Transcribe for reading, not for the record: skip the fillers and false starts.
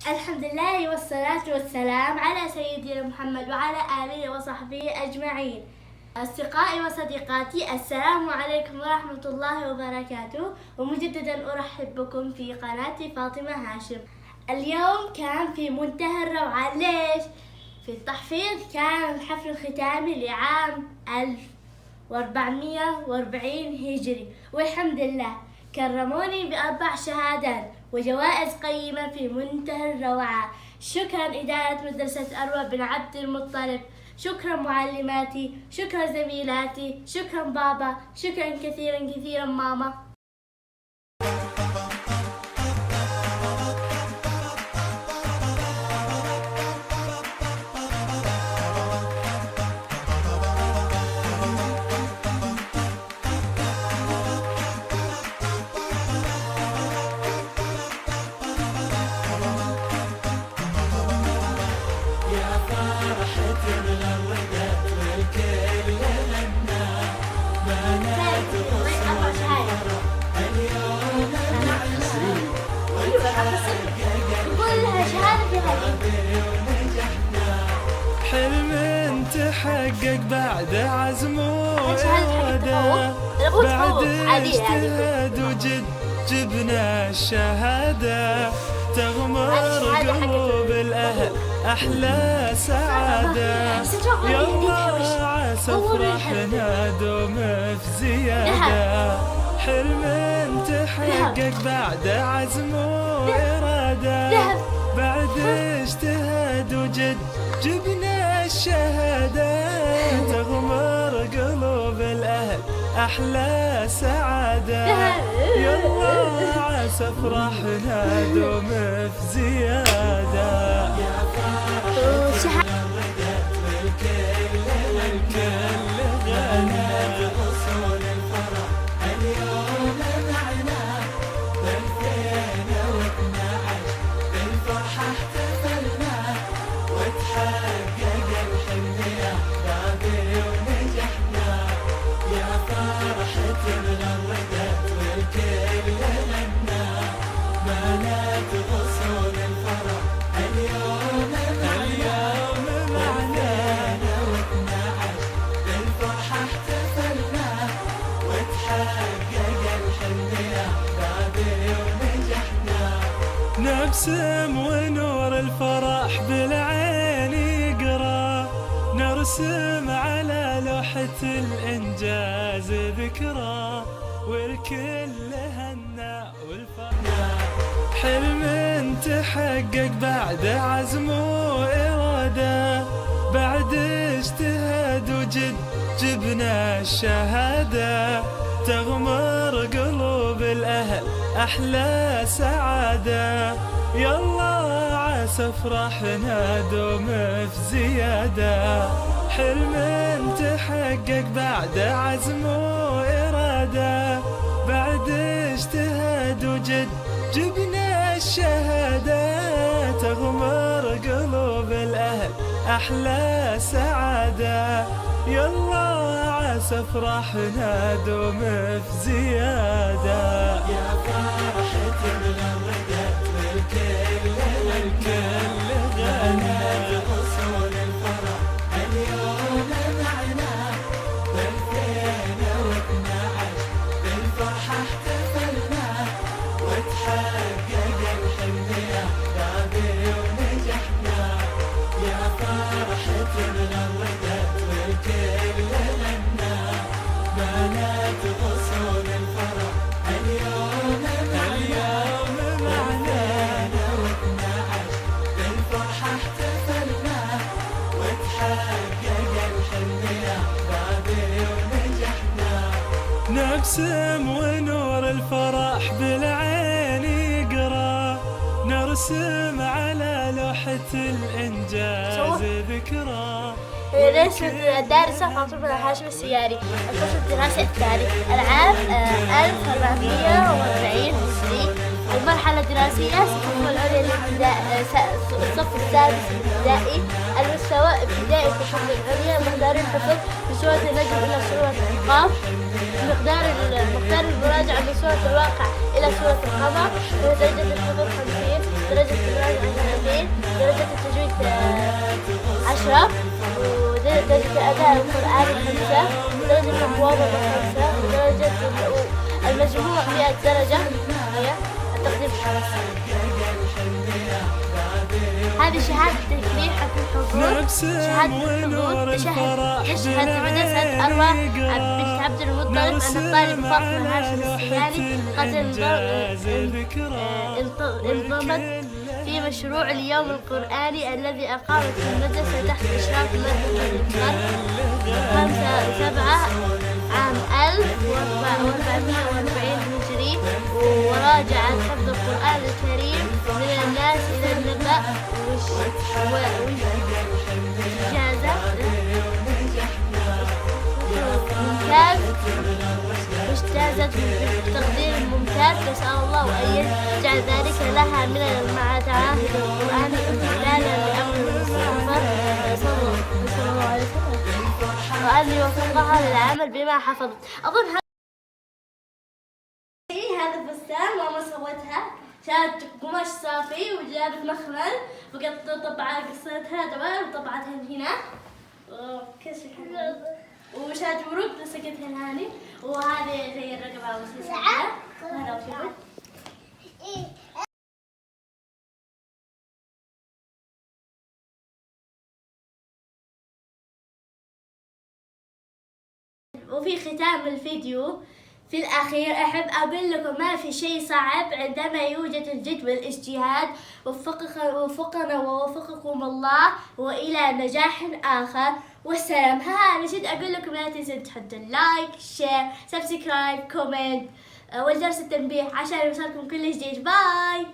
الحمد لله والصلاة والسلام على سيدنا محمد وعلى آله وصحبه أجمعين. أصدقائي وصديقاتي، السلام عليكم ورحمة الله وبركاته، ومجددا أرحب بكم في قناة فاطمة هاشم. اليوم كان في منتهى الروعة. ليش؟ في التحفيظ كان الحفل الختامي لعام 1440 هجري، والحمد لله كرموني ب4 شهادات وجوائز قيمة في منتهى الروعة. شكرا إدارة مدرسة أروى بن عبد المطلب، شكرا معلماتي، شكرا زميلاتي، شكرا بابا، شكرا كثيرا كثيرا ماما. حلم تحقق بعد عزم وإرادة، بعد اجتهاد وجد جبنا الشهادة، تغمر قلوب الأهل أحلى سعادة. يلا عسى فرحنا دوم في زيادة. حلم تحقق بعد عزم وإرادة، بعد اجتهاد وجد جبنا الشهادة، تغمر قلوب الأهل أحلى سعادة. يلا عسى فرحنا دوم في زيادة. نبسم ونور الفرح بالعين يقرا، نرسم على لوحة الإنجاز ذكرى، والكل هنا والفرح. حلم تحقق بعد عزم وإرادة، بعد اجتهاد وجد جبنا الشهادة، تغمر قلوب الأهل أحلى سعادة. يلا عسى فرحنا دوم في زيادة. حلم تحقق بعد عزم وإرادة، بعد اجتهاد وجد جبنا الشهادة، تغمر قلوب الأهل أحلى سعادة. يلا عسى فرحنا دوم في زيادة. يا فرحة الغردة والكل غنى بأصول الفرح، اليوم معنا ب2012 بالفرحة احتفلنا، وتحقق الحلم يا غابي ونجحنا. يا فرحة الغردة والكل غنى بنات أصول الفرح، اليوم معنا و12 بالفرحة احتفلنا، وتحقق الحلم يا غابي ونجحنا. نبسم ونور الفرح بالعين يقرا، نرسم على لوحة الإنجاز ذكرى. رئيس الدارسة فاطمة هاشم السياري، الفصل الدراسي الثاني، العام 1440 هجري. المرحلة الدراسية الصف العليا الابتدائي، الصف السادس الابتدائي، المستوى ابتدائي في الصف العليا. مقدار الحفظ من سورة النجم إلى سورة القاف، مقدار المراجعة من سورة الواقع إلى سورة القمر. درجة الحفظ 50، درجة المراجعة 10 ودرجة أداء القرآن 5 ودرجة المواظبة 5 ودرجة المجموع 100 درجة هي التقدير 5. هذه شهادة تكريم حفل الحضور. شهادة الحضور تشهد مدرسة أروى بنت عبد المطلب أن الطالب فاطمة هاشم السحياني قد انضمت في مشروع اليوم القرآني الذي أقامت في المدرسة تحت إشراف مادة الإنكار 5/7 عام 1440 هجري، وراجعت حفظ القرآن الكريم من الناس إلى النبأ واجتازت بالتقدير الممتاز. نسأل الله أن يجعل ذلك لها مع تعاهد القرآن امتثالا لأمر المصطفى صلى الله عليه وسلم، وأن يوفقها للعمل بما حفظت. أظن هذا فستان ماما سوتها، شالت قماش صافي وجابت مخمل قصتها تمام وطبعتها هنا وشالت ورود لصقتها هاني، وهذه زي الرقبة وسلسلة وهذا وشوفوا. وفي ختام الفيديو في الأخير أحب أقول لكم ما في شيء صعب عندما يوجد الجد والاجتهاد. وفقنا ووفقكم الله وإلى نجاح آخر، والسلام. نسيت أقول لكم لا تنسوا تحطوا لايك، شير، سبسكرايب، كومنت والجرس التنبيه عشان يوصلكم كل جديد. باي.